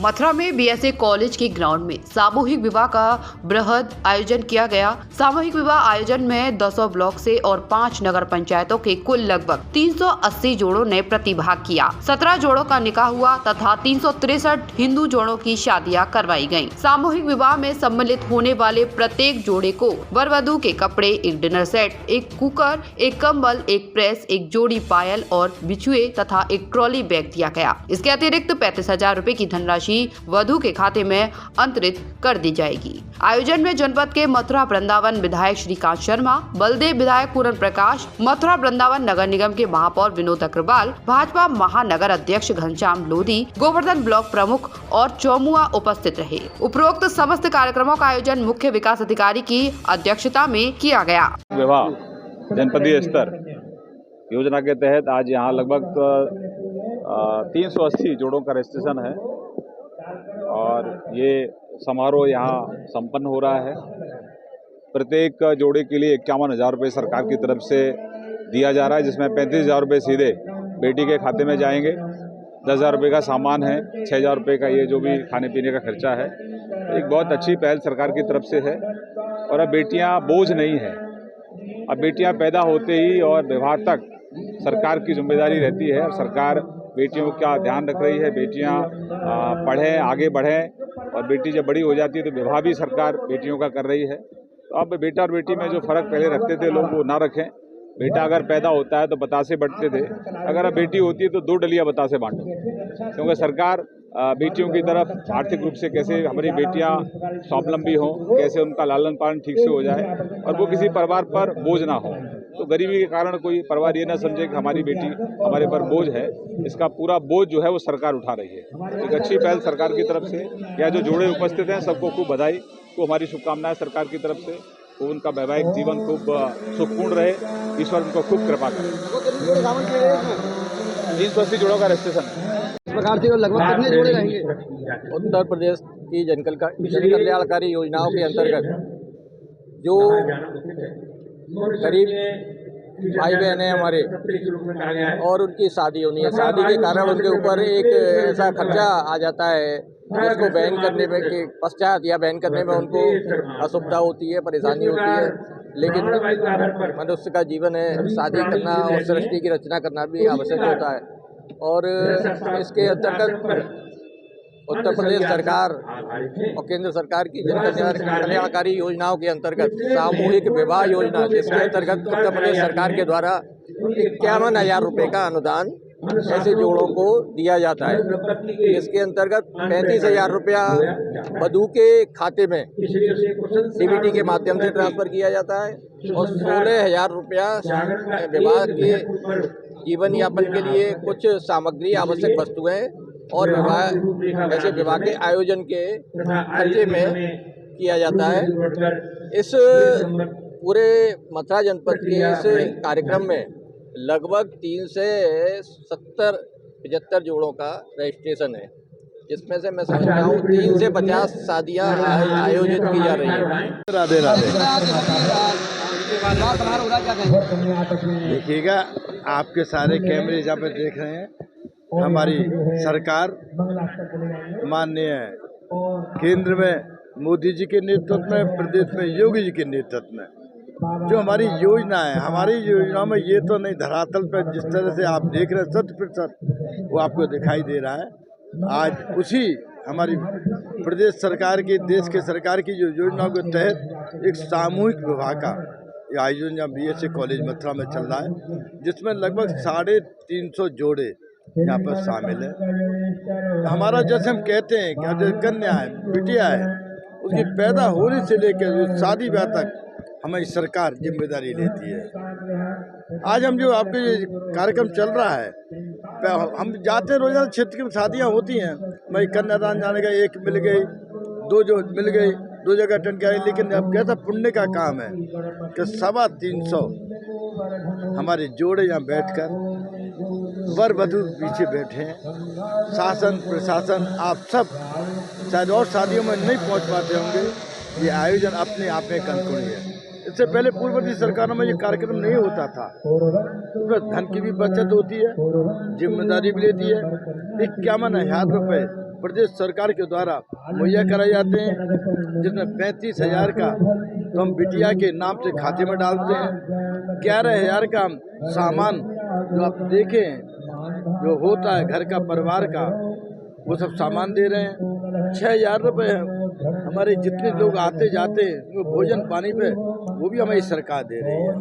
मथुरा में BSA college के ground में सामूहिक विवाह का बृहद आयोजन किया गया। सामूहिक विवाह आयोजन में 200 ब्लॉक से और 5 नगर पंचायतों के कुल लगभग 380 जोड़ों ने प्रतिभाग किया। 17 जोड़ों का निकाह हुआ तथा 363 हिंदू जोड़ों की शादियां करवाई गयी। सामूहिक विवाह में सम्मिलित होने वाले प्रत्येक जोड़े को वर वधू के कपड़े, एक डिनर सेट, एक कुकर, एक कंबल, एक प्रेस, एक जोड़ी पायल और बिछुए तथा एक ट्रॉली बैग दिया गया। इसके अतिरिक्त 35,000 रूपए की धनराशि वधू के खाते में अंतरित कर दी जाएगी। आयोजन में जनपद के मथुरा वृंदावन विधायक श्रीकांत शर्मा, बलदेव विधायक पूरन प्रकाश, मथुरा वृंदावन नगर निगम के महापौर विनोद अग्रवाल, भाजपा महानगर अध्यक्ष घनश्याम लोधी, गोवर्धन ब्लॉक प्रमुख और चौमुआ उपस्थित रहे। उपरोक्त समस्त कार्यक्रमों का आयोजन मुख्य विकास अधिकारी की अध्यक्षता में किया गया। विवाह जनपदीय स्तर योजना के तहत आज यहाँ लगभग 380 जोड़ों का रजिस्ट्रेशन है और ये समारोह यहाँ संपन्न हो रहा है। प्रत्येक जोड़े के लिए 51,000 रुपये सरकार की तरफ से दिया जा रहा है, जिसमें 35,000 रुपये सीधे बेटी के खाते में जाएंगे। 10,000 रुपये का सामान है, 6,000 रुपये का ये जो भी खाने पीने का खर्चा है। एक बहुत अच्छी पहल सरकार की तरफ से है और अब बेटियाँ बोझ नहीं हैं। अब बेटियाँ पैदा होते ही और विवाह तक सरकार की जिम्मेदारी रहती है और सरकार बेटियों का ध्यान रख रही है। बेटियां पढ़ें, आगे बढ़ें और बेटी जब बड़ी हो जाती है तो विवाह भी सरकार बेटियों का कर रही है। तो अब बेटा और बेटी में जो फ़र्क पहले रखते थे लोग वो ना रखें। बेटा अगर पैदा होता है तो बतासे बढ़ते थे, अगर अब बेटी होती है तो 2 डलिया बतासे बांटो, क्योंकि सरकार बेटियों की तरफ आर्थिक रूप से कैसे हमारी बेटियां स्वावलंबी हों, कैसे उनका लालन पालन ठीक से हो जाए और वो किसी परिवार पर बोझ ना हो। तो गरीबी के कारण कोई परिवार ये ना समझे कि हमारी बेटी हमारे पर बोझ है। इसका पूरा बोझ जो है वो सरकार उठा रही है। एक अच्छी पहल सरकार की तरफ से। या जो जोड़े उपस्थित हैं सबको खूब बधाई, को हमारी शुभकामनाएं सरकार की तरफ से। तो उनका वैवाहिक जीवन खूब सुखपूर्ण रहे, ईश्वर उनको खूब कृपा करे। 380 जोड़ों का रजिस्ट्रेशन है। इस प्रकार से लगभग कितने जोड़े रहेंगे? उत्तर प्रदेश की जन कल्याणकारी योजनाओं के अंतर्गत जो गरीब भाई बहन है हमारे और उनकी शादी होनी है, शादी के कारण उनके ऊपर एक ऐसा खर्चा आ जाता है जिसको बैन करने में के पश्चात या बैन करने में उनको असुविधा होती है, परेशानी होती है। लेकिन मनुष्य का जीवन है, शादी करना और सृष्टि की रचना करना भी आवश्यक होता है और इसके अंतर्गत उत्तर प्रदेश सरकार और केंद्र सरकार की जन कल्याणकारी योजनाओं के अंतर्गत सामूहिक विवाह योजना, जिसके अंतर्गत उत्तर प्रदेश सरकार के द्वारा 51,000 रुपये का अनुदान ऐसे जोड़ों को दिया जाता है। इसके अंतर्गत 35,000 रुपया वधू के खाते में डीबीटी के माध्यम से ट्रांसफर किया जाता है और 16,000 रुपया विवाह के जीवन यापन के लिए कुछ सामग्री, आवश्यक वस्तुएं और ऐसे विवाह के आयोजन के खर्चे में किया जाता है। इस पूरे मथुरा जनपद के इस कार्यक्रम में लगभग 3 से 75 जोड़ों का रजिस्ट्रेशन है, जिसमें से मैं समझता हूँ 3 से 50 शादियाँ आयोजित की जा रही हैं। राधे राधे। देखिएगा, आपके सारे कैमरे जहाँ पर देख रहे हैं, हमारी सरकार माननीय केंद्र में मोदी जी के नेतृत्व में, प्रदेश में योगी जी के नेतृत्व में जो हमारी योजना है, हमारी योजना में ये तो नहीं, धरातल पर जिस तरह से आप देख रहे हैं 100% वो आपको दिखाई दे रहा है। आज उसी हमारी प्रदेश सरकार की, देश के सरकार की जो योजनाओं के तहत एक सामूहिक विवाह का आयोजन बीएसए कॉलेज मथुरा में चल रहा है, जिसमें लगभग 350 जोड़े यहाँ पर शामिल है। हमारा जैसे हम कहते हैं कि जैसे कन्या है, बिटिया है, उसकी पैदा होने से लेकर शादी ब्याह तक हमारी सरकार जिम्मेदारी लेती है। आज हम जो आपके कार्यक्रम चल रहा है, हम जाते रोजाना क्षेत्र की शादियाँ होती हैं, मैं कन्यादान जाने का, एक मिल गई, 2 जो मिल गई, 2 जगह अटेंड किया। लेकिन अब कैसा पुण्य का काम है कि 350 हमारे जोड़े यहाँ बैठकर वर वधू पीछे बैठे हैं। शासन प्रशासन आप सब शायद और शादियों में नहीं पहुँच पाते होंगे, ये आयोजन अपने आप में कंकुड़ी है। इससे पहले पूर्ववर्ती सरकारों में ये कार्यक्रम नहीं होता था। उसमें धन की भी बचत होती है, जिम्मेदारी भी लेती है। 51,000 रुपये प्रदेश सरकार के द्वारा मुहैया कराए जाते हैं, जिसमें 35,000 का तो हम बिटिया के नाम से खाते में डालते हैं। 11,000 का हम सामान जो आप देखें जो होता है घर का परिवार का वो सब सामान दे रहे हैं। 6,000 रुपये हमारे जितने लोग आते जाते हैं उनको भोजन पानी पे वो भी हमारी सरकार दे रही है।